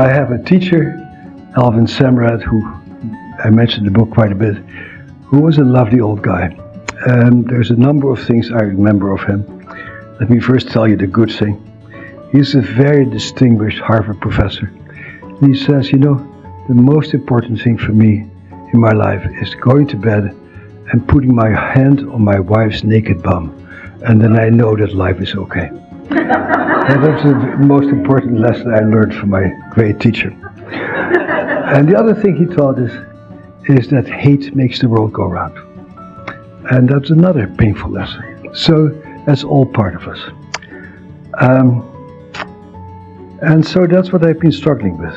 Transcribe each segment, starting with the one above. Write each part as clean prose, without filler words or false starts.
I have a teacher, Alvin Samrat, who I mentioned in the book quite a bit, who was a lovely old guy. And there's a number of things I remember of him. Let me first tell you the good thing. He's a very distinguished Harvard professor. And he says, the most important thing for me in my life is going to bed and putting my hand on my wife's naked bum. And then I know that life is okay. And that's the most important lesson I learned from my great teacher. And the other thing he taught us is that hate makes the world go round. And that's another painful lesson. So that's all part of us. And so that's what I've been struggling with.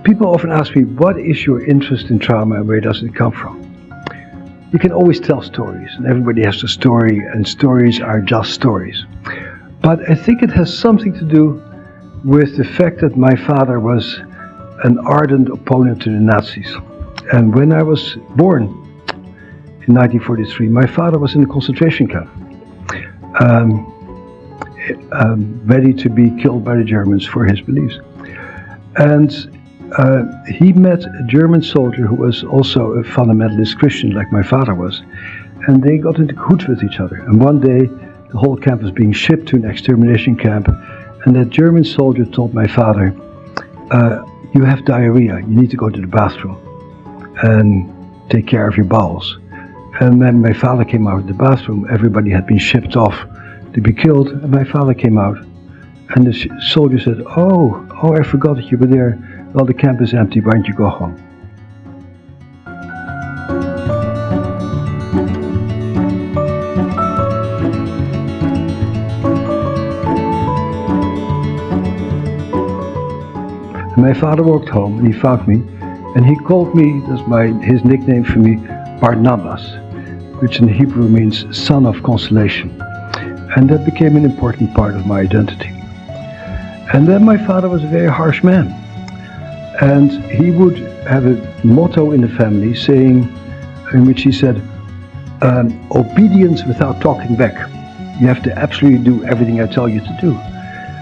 People often ask me, what is your interest in trauma and where does it come from? You can always tell stories, and everybody has a story, and stories are just stories. But I think it has something to do with the fact that my father was an ardent opponent to the Nazis. And when I was born in 1943, my father was in a concentration camp, ready to be killed by the Germans for his beliefs. And he met a German soldier who was also a fundamentalist Christian like my father was, and they got into cahoots with each other. And one day the whole camp was being shipped to an extermination camp, and that German soldier told my father, you have diarrhea, you need to go to the bathroom and take care of your bowels. And when my father came out of the bathroom, everybody had been shipped off to be killed, and my father came out, and the soldier said, oh, I forgot that you were there. Well, the camp is empty, why don't you go home? And my father walked home and he found me, and he called me, his nickname for me, Barnabas, which in Hebrew means son of consolation. And that became an important part of my identity. And then my father was a very harsh man. And he would have a motto in the family in which he said, obedience without talking back. You have to absolutely do everything I tell you to do.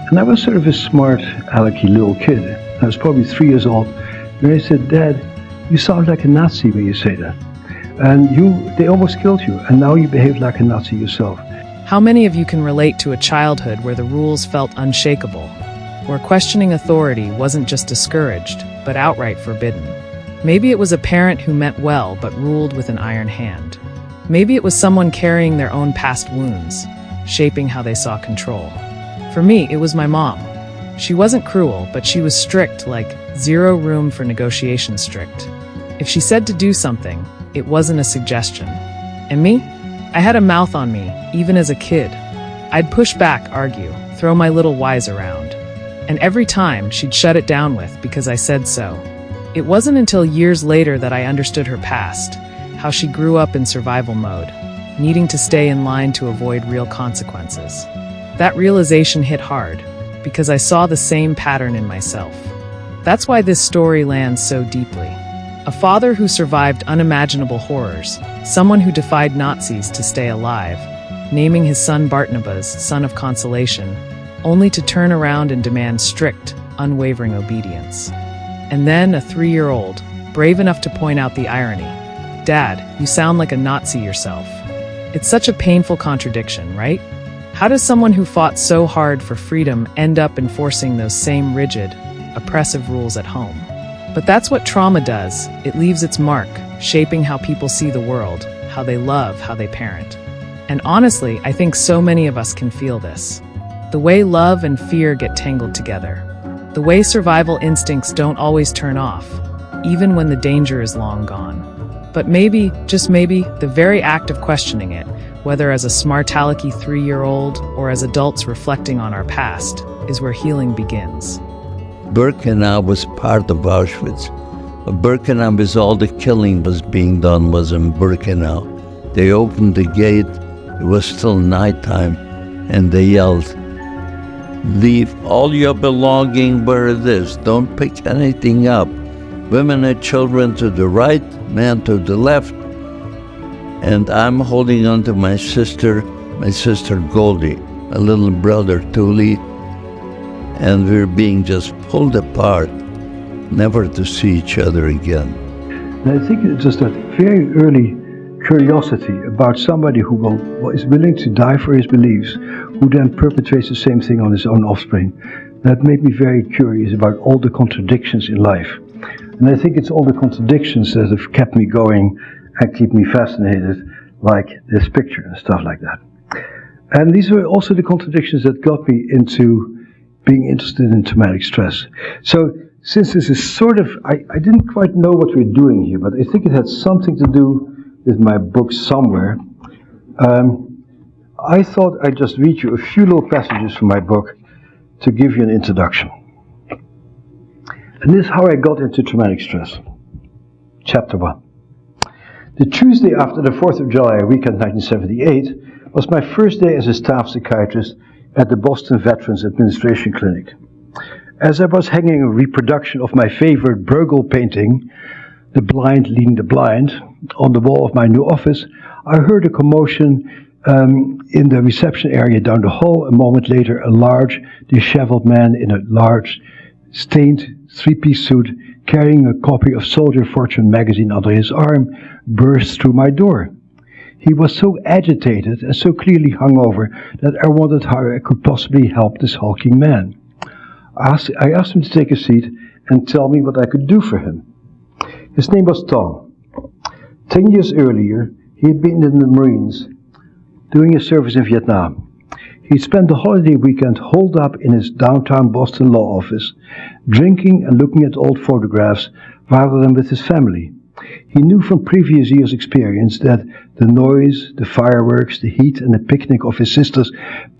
And I was sort of a smart, alecky little kid. I was probably 3 years old. And I said, Dad, you sound like a Nazi when you say that. And they almost killed you, and now you behave like a Nazi yourself. How many of you can relate to a childhood where the rules felt unshakable, where questioning authority wasn't just discouraged, but outright forbidden? Maybe it was a parent who meant well but ruled with an iron hand. Maybe it was someone carrying their own past wounds, shaping how they saw control. For me, it was my mom. She wasn't cruel, but she was strict, like zero room for negotiation strict. If she said to do something, it wasn't a suggestion. And me? I had a mouth on me, even as a kid. I'd push back, argue, throw my little whys around. And every time, she'd shut it down with, because I said so. It wasn't until years later that I understood her past, how she grew up in survival mode, needing to stay in line to avoid real consequences. That realization hit hard, because I saw the same pattern in myself. That's why this story lands so deeply. A father who survived unimaginable horrors, someone who defied Nazis to stay alive, naming his son Barnabas, son of consolation, only to turn around and demand strict, unwavering obedience. And then a 3-year-old, brave enough to point out the irony. Dad, you sound like a Nazi yourself. It's such a painful contradiction, right? How does someone who fought so hard for freedom end up enforcing those same rigid, oppressive rules at home? But that's what trauma does. It leaves its mark, shaping how people see the world, how they love, how they parent. And honestly, I think so many of us can feel this. The way love and fear get tangled together. The way survival instincts don't always turn off, even when the danger is long gone. But maybe, just maybe, the very act of questioning it, whether as a smart-alecky 3-year-old or as adults reflecting on our past, is where healing begins. Birkenau was part of Auschwitz. Birkenau, with all the killing was being done, was in Birkenau. They opened the gate, it was still nighttime, and they yelled, "Leave all your belonging where it is, don't pick anything up. Women and children to the right, men to the left." And I'm holding on to my sister Goldie, my little brother Tuli. and we're being just pulled apart, never to see each other again. And I think it's just that very early curiosity about somebody who is willing to die for his beliefs, who then perpetrates the same thing on his own offspring. That made me very curious about all the contradictions in life. And I think it's all the contradictions that have kept me going and keep me fascinated, like this picture and stuff like that. And these were also the contradictions that got me into being interested in traumatic stress. So since this is sort of, I didn't quite know what we're doing here, but I think it had something to do with my book somewhere. I thought I'd just read you a few little passages from my book to give you an introduction. And this is how I got into traumatic stress. Chapter 1. The Tuesday after the 4th of July weekend 1978 was my first day as a staff psychiatrist at the Boston Veterans Administration Clinic. As I was hanging a reproduction of my favorite Bruegel painting, The Blind Leading the Blind, on the wall of my new office, I heard a commotion in the reception area down the hall. A moment later, a large, disheveled man in a large, stained three-piece suit, carrying a copy of Soldier Fortune magazine under his arm, burst through my door. He was so agitated and so clearly hungover that I wondered how I could possibly help this hulking man. I asked him to take a seat and tell me what I could do for him. His name was Tom. 10 years earlier, he had been in the Marines, doing his service in Vietnam. He spent the holiday weekend holed up in his downtown Boston law office, drinking and looking at old photographs rather than with his family. He knew from previous years' experience that the noise, the fireworks, the heat and the picnic of his sister's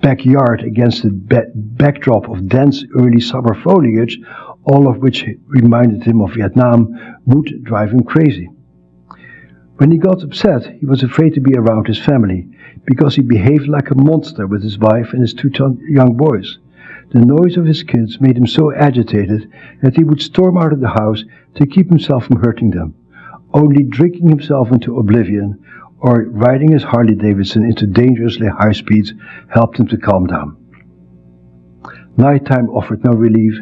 backyard against the backdrop of dense early summer foliage, all of which reminded him of Vietnam, would drive him crazy. When he got upset, he was afraid to be around his family, because he behaved like a monster with his wife and his two young boys. The noise of his kids made him so agitated that he would storm out of the house to keep himself from hurting them. Only drinking himself into oblivion or riding his Harley-Davidson into dangerously high speeds helped him to calm down. Nighttime offered no relief.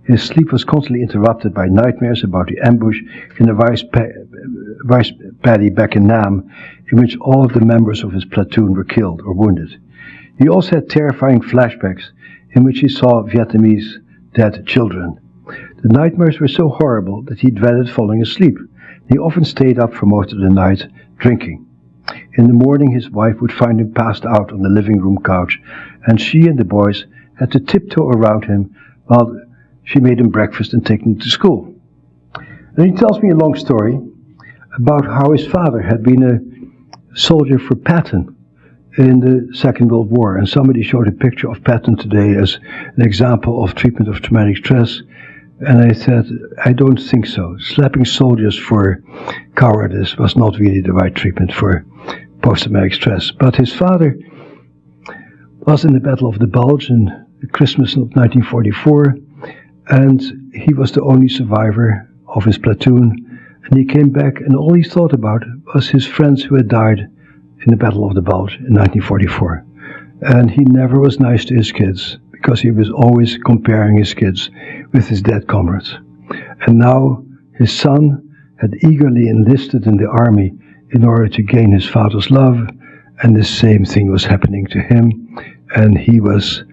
His sleep was constantly interrupted by nightmares about the ambush in the rice paddy back in Nam, in which all of the members of his platoon were killed or wounded. He also had terrifying flashbacks in which he saw Vietnamese dead children. The nightmares were so horrible that he dreaded falling asleep. He often stayed up for most of the night, drinking. In the morning, his wife would find him passed out on the living room couch, and she and the boys had to tiptoe around him while she made him breakfast and take him to school. And he tells me a long story about how his father had been a soldier for Patton in the Second World War, and somebody showed a picture of Patton today as an example of treatment of traumatic stress. And I said, I don't think so. Slapping soldiers for cowardice was not really the right treatment for post-traumatic stress. But his father was in the Battle of the Bulge in Christmas of 1944, and he was the only survivor of his platoon. And he came back, and all he thought about was his friends who had died in the Battle of the Bulge in 1944. And he never was nice to his kids, because he was always comparing his kids with his dead comrades. And now his son had eagerly enlisted in the army in order to gain his father's love, and the same thing was happening to him, and he was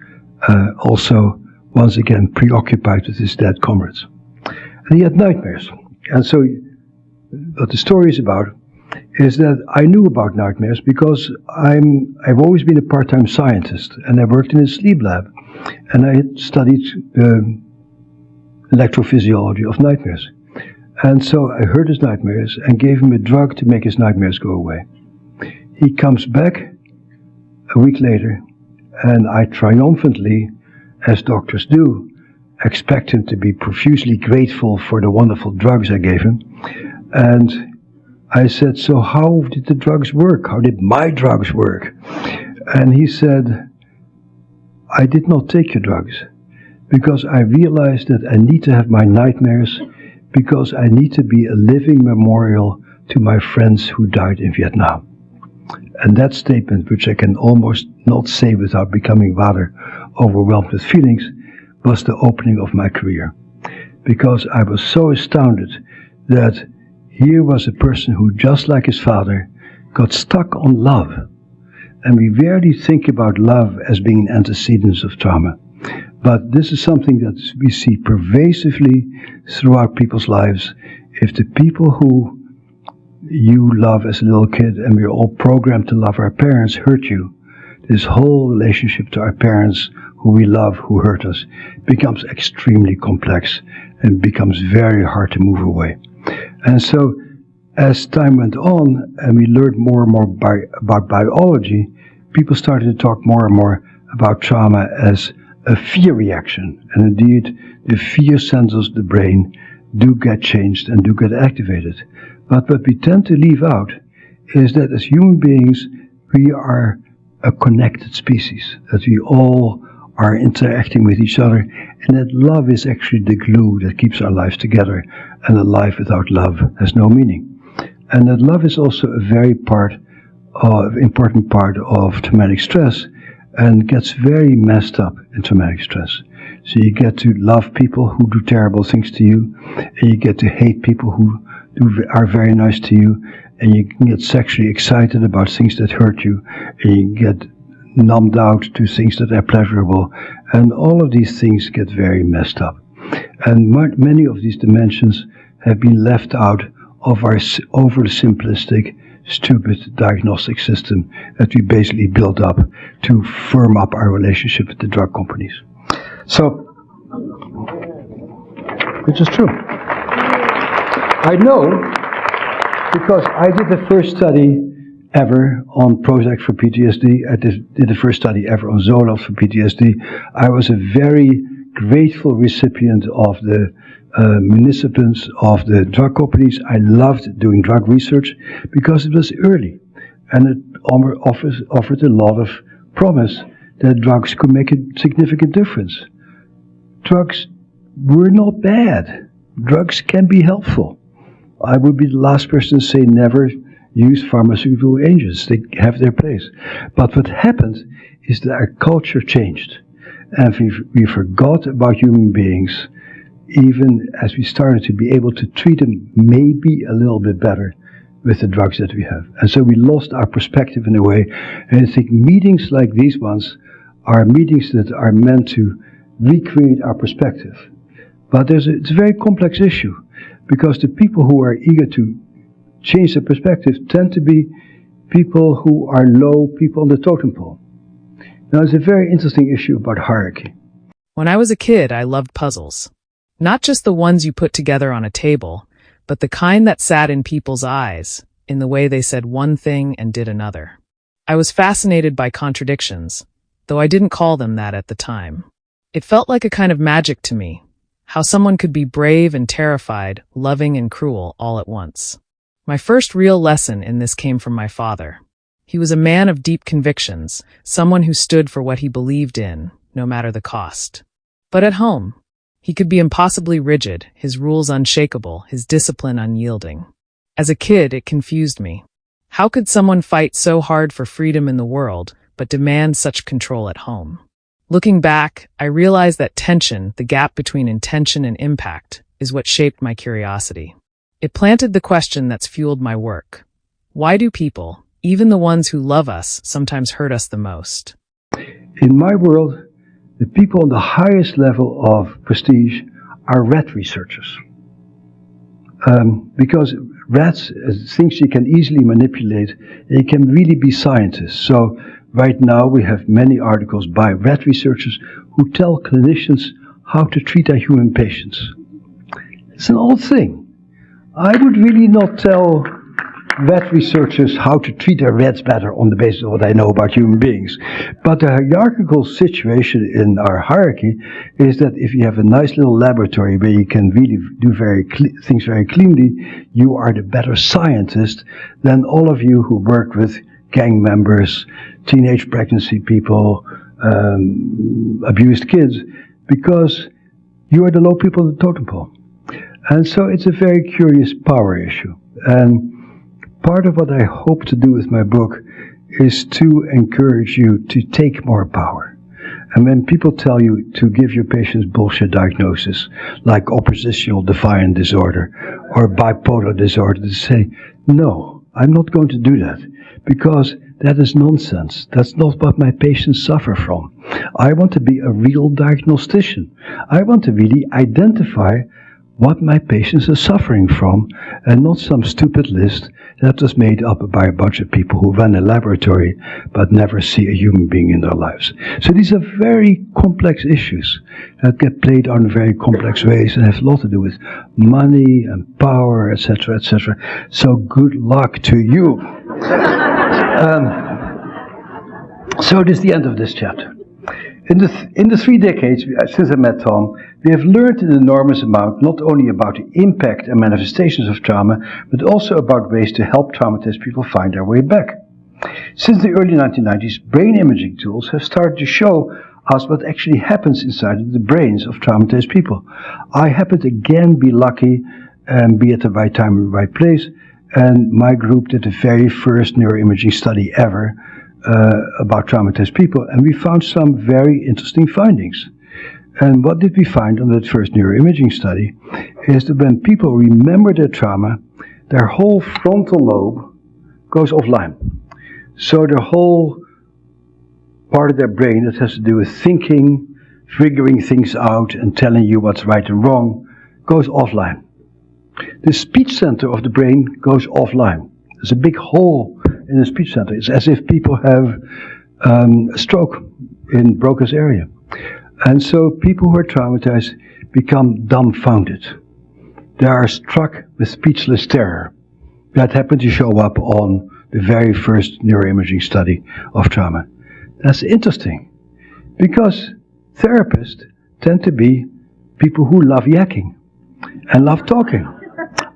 also once again preoccupied with his dead comrades. And he had nightmares. And so what the story is about is that I knew about nightmares because I've always been a part-time scientist, and I worked in a sleep lab, and I had studied electrophysiology of nightmares. And so I heard his nightmares and gave him a drug to make his nightmares go away. He comes back a week later, and I triumphantly, as doctors do, expect him to be profusely grateful for the wonderful drugs I gave him. And I said, so how did the drugs work? How did my drugs work? And he said, I did not take your drugs because I realized that I need to have my nightmares because I need to be a living memorial to my friends who died in Vietnam. And that statement, which I can almost not say without becoming rather overwhelmed with feelings, was the opening of my career. Because I was so astounded that here was a person who, just like his father, got stuck on love. And we rarely think about love as being an antecedent of trauma. But this is something that we see pervasively throughout people's lives. If the people who you love as a little kid, and we're all programmed to love our parents, hurt you, this whole relationship to our parents who we love, who hurt us, becomes extremely complex and becomes very hard to move away. And so, as time went on and we learned more and more about biology, people started to talk more and more about trauma as a fear reaction. And indeed, the fear centers of the brain do get changed and do get activated. But what we tend to leave out is that as human beings, we are a connected species, that we all are interacting with each other, and that love is actually the glue that keeps our lives together, and a life without love has no meaning. And that love is also a very important part of traumatic stress, and gets very messed up in traumatic stress. So you get to love people who do terrible things to you, and you get to hate people who are very nice to you, and you can get sexually excited about things that hurt you, and you get numbed out to things that are pleasurable, and all of these things get very messed up. And many of these dimensions have been left out of our over-simplistic, stupid diagnostic system that we basically built up to firm up our relationship with the drug companies. So, which is true. I know because I did the first study ever on Prozac for PTSD. I did the first study ever on Zoloft for PTSD. I was a very grateful recipient of the municipals of the drug companies. I loved doing drug research because it was early and it offered a lot of promise that drugs could make a significant difference. Drugs were not bad. Drugs can be helpful. I would be the last person to say never use pharmaceutical agents. They have their place. But what happened is that our culture changed. And we forgot about human beings, even as we started to be able to treat them maybe a little bit better with the drugs that we have. And so we lost our perspective in a way. And I think meetings like these ones are meetings that are meant to recreate our perspective. But it's a very complex issue, because the people who are eager to change their perspective tend to be people who are low people on the totem pole. Now, it's a very interesting issue about hierarchy. When I was a kid, I loved puzzles. Not just the ones you put together on a table, but the kind that sat in people's eyes, in the way they said one thing and did another. I was fascinated by contradictions, though I didn't call them that at the time. It felt like a kind of magic to me, how someone could be brave and terrified, loving and cruel all at once. My first real lesson in this came from my father. He was a man of deep convictions, someone who stood for what he believed in, no matter the cost. But at home, he could be impossibly rigid, his rules unshakable, his discipline unyielding. As a kid, it confused me. How could someone fight so hard for freedom in the world, but demand such control at home? Looking back, I realized that tension, the gap between intention and impact, is what shaped my curiosity. It planted the question that's fueled my work. Why do people, even the ones who love us, sometimes hurt us the most? In my world, the people on the highest level of prestige are rat researchers. Because rats, things you can easily manipulate, they can really be scientists. So right now we have many articles by rat researchers who tell clinicians how to treat their human patients. It's an old thing. I would really not tell rat researchers how to treat their rats better on the basis of what I know about human beings. But the hierarchical situation in our hierarchy is that if you have a nice little laboratory where you can really do things very cleanly, you are the better scientist than all of you who work with gang members, teenage pregnancy people, abused kids, because you are the low people on the totem pole. And so it's a very curious power issue. And part of what I hope to do with my book is to encourage you to take more power And when people tell you to give your patients bullshit diagnosis, like oppositional defiant disorder or bipolar disorder, they say, no, I'm not going to do that, because that is nonsense. That's not what my patients suffer from. I want to be a real diagnostician. I want to really identify what my patients are suffering from, and not some stupid list that was made up by a bunch of people who run a laboratory but never see a human being in their lives. So these are very complex issues that get played out in very complex ways and have a lot to do with money and power, etc., etc. So good luck to you. So this is the end of this chapter. In the 3 decades since I met Tom, we have learned an enormous amount, not only about the impact and manifestations of trauma, but also about ways to help traumatized people find their way back. Since the early 1990s, brain imaging tools have started to show us what actually happens inside the brains of traumatized people. I happened to again be lucky and be at the right time in the right place, and my group did the very first neuroimaging study ever about traumatized people, and we found some very interesting findings. And what did we find on that first neuroimaging study is that when people remember their trauma, their whole frontal lobe goes offline. So the whole part of their brain that has to do with thinking, figuring things out, and telling you what's right and wrong goes offline. The speech center of the brain goes offline. There's a big hole in the speech center. It's as if people have a stroke in Broca's area. And so people who are traumatized become dumbfounded. They are struck with speechless terror. That happened to show up on the very first neuroimaging study of trauma. That's interesting, because therapists tend to be people who love yakking and love talking.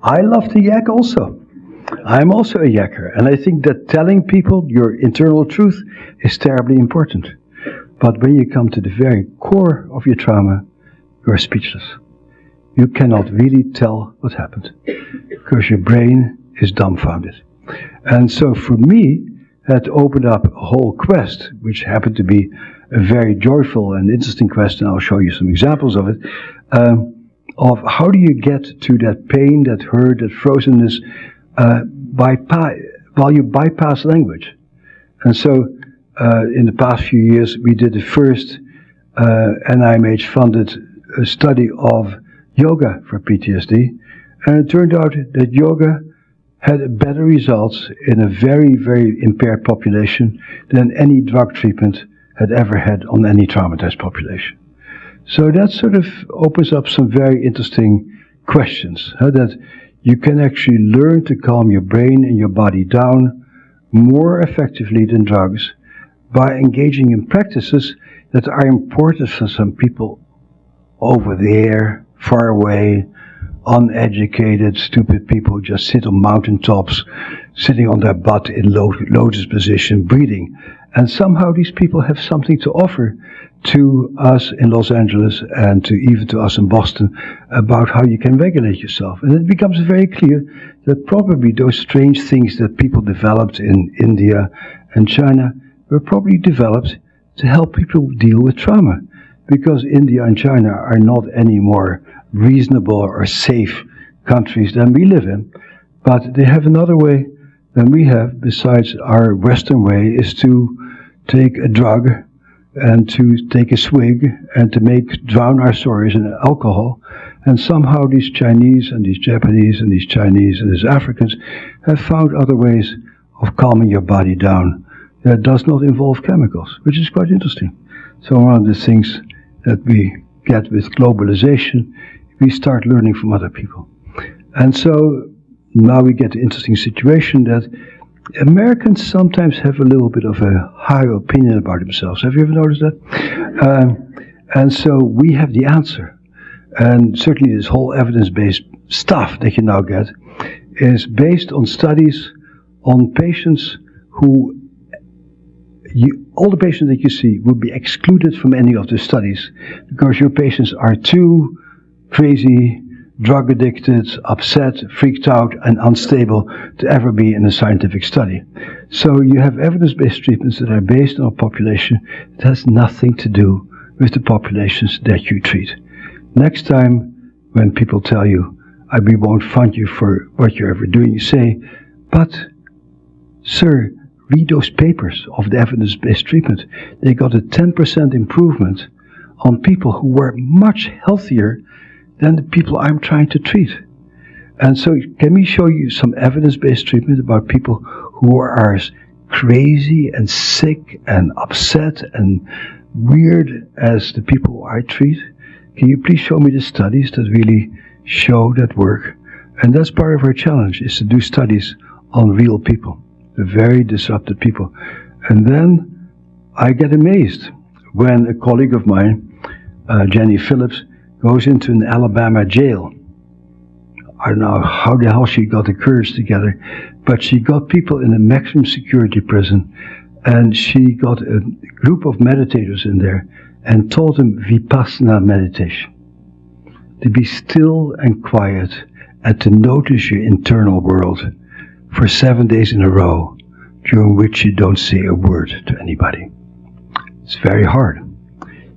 I love to yak also. I'm also a yakker, and I think that telling people your internal truth is terribly important. But when you come to the very core of your trauma, you're speechless. You cannot really tell what happened, because your brain is dumbfounded. And so for me, that opened up a whole quest, which happened to be a very joyful and interesting quest, and I'll show you some examples of it, of how do you get to that pain, that hurt, that frozenness, while you bypass language. And so in the past few years we did the first NIMH-funded study of yoga for PTSD, and it turned out that yoga had better results in a very, very impaired population than any drug treatment had ever had on any traumatized population. So that sort of opens up some very interesting questions, that you can actually learn to calm your brain and your body down more effectively than drugs by engaging in practices that are important for some people over there, far away, uneducated, stupid people who just sit on mountaintops, sitting on their butt in lotus position, breathing. And somehow these people have something to offer to us in Los Angeles and even to us in Boston about how you can regulate yourself. And it becomes very clear that probably those strange things that people developed in India and China were probably developed to help people deal with trauma, because India and China are not any more reasonable or safe countries than we live in, but they have another way than we have, besides our Western way, is to take a drug and to take a swig and to drown our sorrows in alcohol. And somehow these Chinese and these Japanese and these Chinese and these Africans have found other ways of calming your body down that does not involve chemicals, which is quite interesting. So one of the things that we get with globalization, we start learning from other people. And so now we get the interesting situation that Americans sometimes have a little bit of a high opinion about themselves. Have you ever noticed that? And so we have the answer. And certainly this whole evidence-based stuff that you now get is based on studies on patients who, all the patients that you see would be excluded from any of the studies because your patients are too crazy, drug addicted, upset, freaked out, and unstable to ever be in a scientific study. So you have evidence-based treatments that are based on a population that has nothing to do with the populations that you treat. Next time when people tell you, we won't fund you for what you're ever doing, you say, but, sir, read those papers of the evidence-based treatment. They got a 10% improvement on people who were much healthier than the people I'm trying to treat. And so can we show you some evidence-based treatment about people who are as crazy and sick and upset and weird as the people who I treat? Can you please show me the studies that really show that work? And that's part of our challenge, is to do studies on real people, the very disrupted people. And then I get amazed when a colleague of mine, Jenny Phillips, goes into an Alabama jail. I don't know how the hell she got the courage together, but she got people in a maximum security prison, and she got a group of meditators in there and taught them Vipassana meditation. To be still and quiet and to notice your internal world for 7 days in a row, during which you don't say a word to anybody. It's very hard.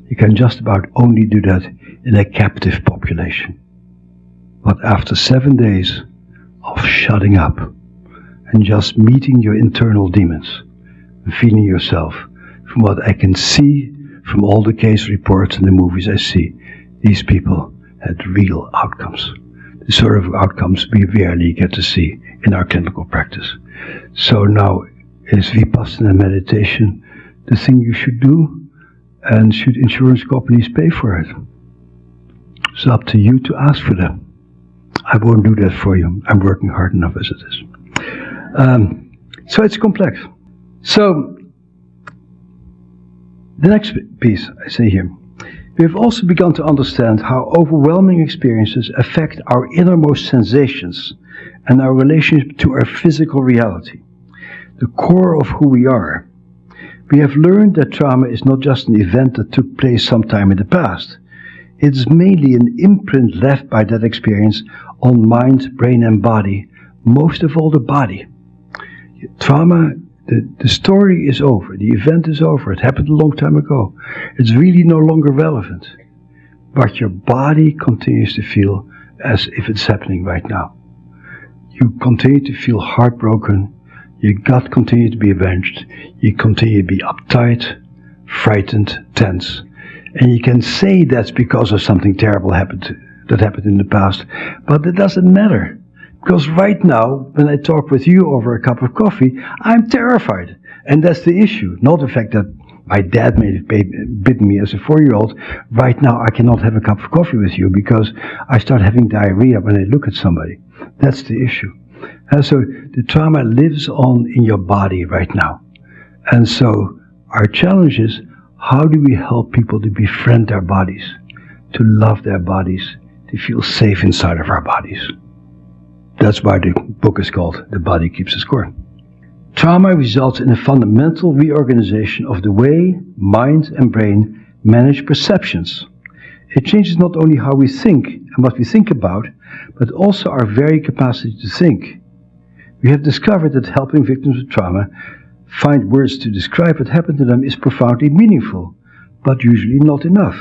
You can just about only do that in a captive population. But after 7 days of shutting up and just meeting your internal demons and feeling yourself, from what I can see from all the case reports and the movies I see, these people had real outcomes. The sort of outcomes we rarely get to see in our clinical practice. So now, is Vipassana meditation the thing you should do? And should insurance companies pay for it? It's up to you to ask for them. I won't do that for you. I'm working hard enough as it is. So it's complex. So the next piece I say here. We have also begun to understand how overwhelming experiences affect our innermost sensations and our relationship to our physical reality, the core of who we are. We have learned that trauma is not just an event that took place sometime in the past. It is mainly an imprint left by that experience on mind, brain and body, most of all the body. Trauma, the story is over, the event is over, it happened a long time ago. It's really no longer relevant. But your body continues to feel as if it's happening right now. You continue to feel heartbroken, your gut continues to be avenged, you continue to be uptight, frightened, tense. And you can say that's because of something terrible that happened in the past, but it doesn't matter. Because right now, when I talk with you over a cup of coffee, I'm terrified. And that's the issue, not the fact that my dad may have bitten me as a 4-year-old. Right now, I cannot have a cup of coffee with you because I start having diarrhea when I look at somebody. That's the issue. And so the trauma lives on in your body right now. And so our challenge is, how do we help people to befriend their bodies, to love their bodies, to feel safe inside of our bodies? That's why the book is called The Body Keeps the Score. Trauma results in a fundamental reorganization of the way mind and brain manage perceptions. It changes not only how we think and what we think about, but also our very capacity to think. We have discovered that helping victims of trauma find words to describe what happened to them is profoundly meaningful, but usually not enough.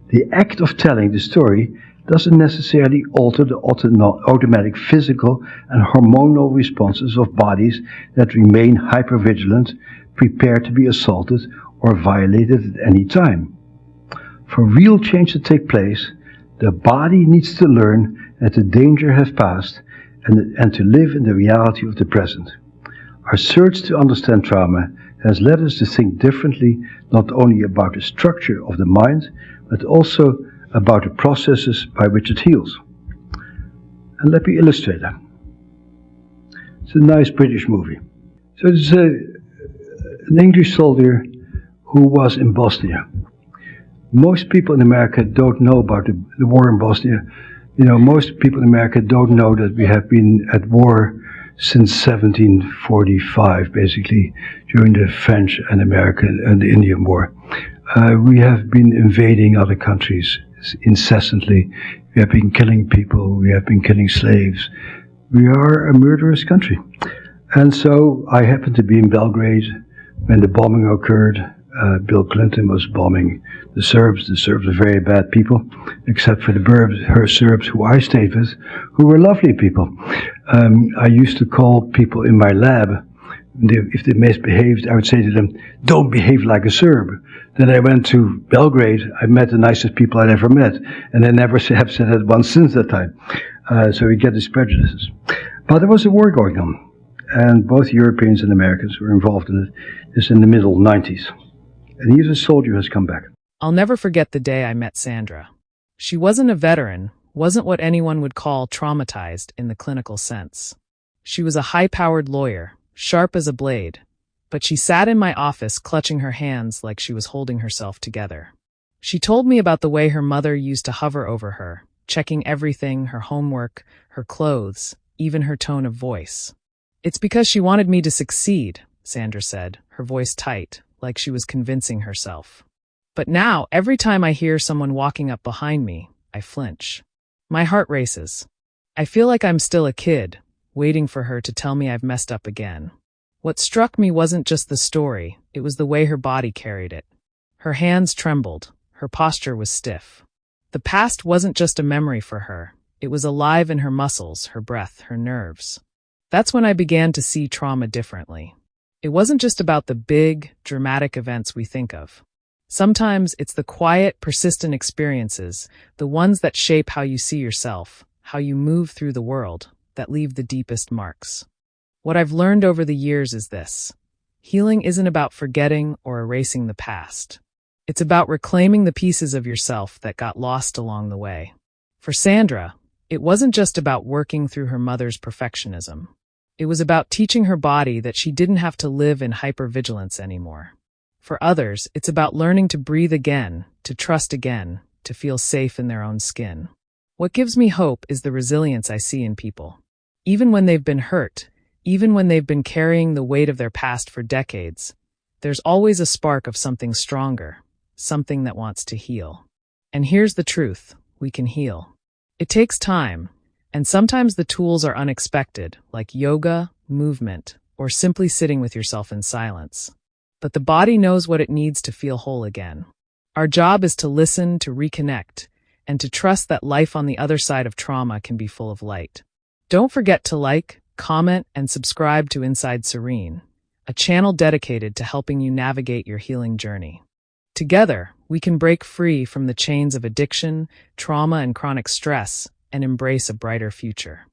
The act of telling the story doesn't necessarily alter the automatic physical and hormonal responses of bodies that remain hypervigilant, prepared to be assaulted or violated at any time. For real change to take place, the body needs to learn that the danger has passed and to live in the reality of the present. Our search to understand trauma has led us to think differently, not only about the structure of the mind, but also about the processes by which it heals. And let me illustrate that. It's a nice British movie. So it's an English soldier who was in Bosnia. Most people in America don't know about the war in Bosnia. You know, most people in America don't know that we have been at war since 1745, basically, during the French and American and the Indian War. We have been invading other countries incessantly. We have been killing people. We have been killing slaves. We are a murderous country. And so I happened to be in Belgrade when the bombing occurred. Bill Clinton was bombing the Serbs. The Serbs are very bad people, except for her Serbs who I stayed with, who were lovely people. I used to call people in my lab, if they misbehaved, I would say to them, "Don't behave like a Serb." Then I went to Belgrade. I met the nicest people I'd ever met, and I never have said that once since that time. So we get these prejudices. But there was a war going on, and both Europeans and Americans were involved in it. It's in the middle 90s. And he's a soldier who has come back. I'll never forget the day I met Sandra. She wasn't a veteran, wasn't what anyone would call traumatized in the clinical sense. She was a high-powered lawyer, sharp as a blade, but she sat in my office clutching her hands like she was holding herself together. She told me about the way her mother used to hover over her, checking everything, her homework, her clothes, even her tone of voice. "It's because she wanted me to succeed," Sandra said, her voice tight, like she was convincing herself. But now, every time I hear someone walking up behind me, I flinch. My heart races. I feel like I'm still a kid, waiting for her to tell me I've messed up again. What struck me wasn't just the story, it was the way her body carried it. Her hands trembled, her posture was stiff. The past wasn't just a memory for her, it was alive in her muscles, her breath, her nerves. That's when I began to see trauma differently. It wasn't just about the big, dramatic events we think of. Sometimes it's the quiet, persistent experiences, the ones that shape how you see yourself, how you move through the world, that leave the deepest marks. What I've learned over the years is this: healing isn't about forgetting or erasing the past. It's about reclaiming the pieces of yourself that got lost along the way. For Sandra, it wasn't just about working through her mother's perfectionism. It was about teaching her body that she didn't have to live in hypervigilance anymore. For others, it's about learning to breathe again, to trust again, to feel safe in their own skin. What gives me hope is the resilience I see in people. Even when they've been hurt, even when they've been carrying the weight of their past for decades, there's always a spark of something stronger, something that wants to heal. And here's the truth: we can heal. It takes time. And sometimes the tools are unexpected, like yoga, movement, or simply sitting with yourself in silence. But the body knows what it needs to feel whole again. Our job is to listen, to reconnect, and to trust that life on the other side of trauma can be full of light. Don't forget to like, comment, and subscribe to Inside Serene, a channel dedicated to helping you navigate your healing journey. Together, we can break free from the chains of addiction, trauma, and chronic stress, and embrace a brighter future.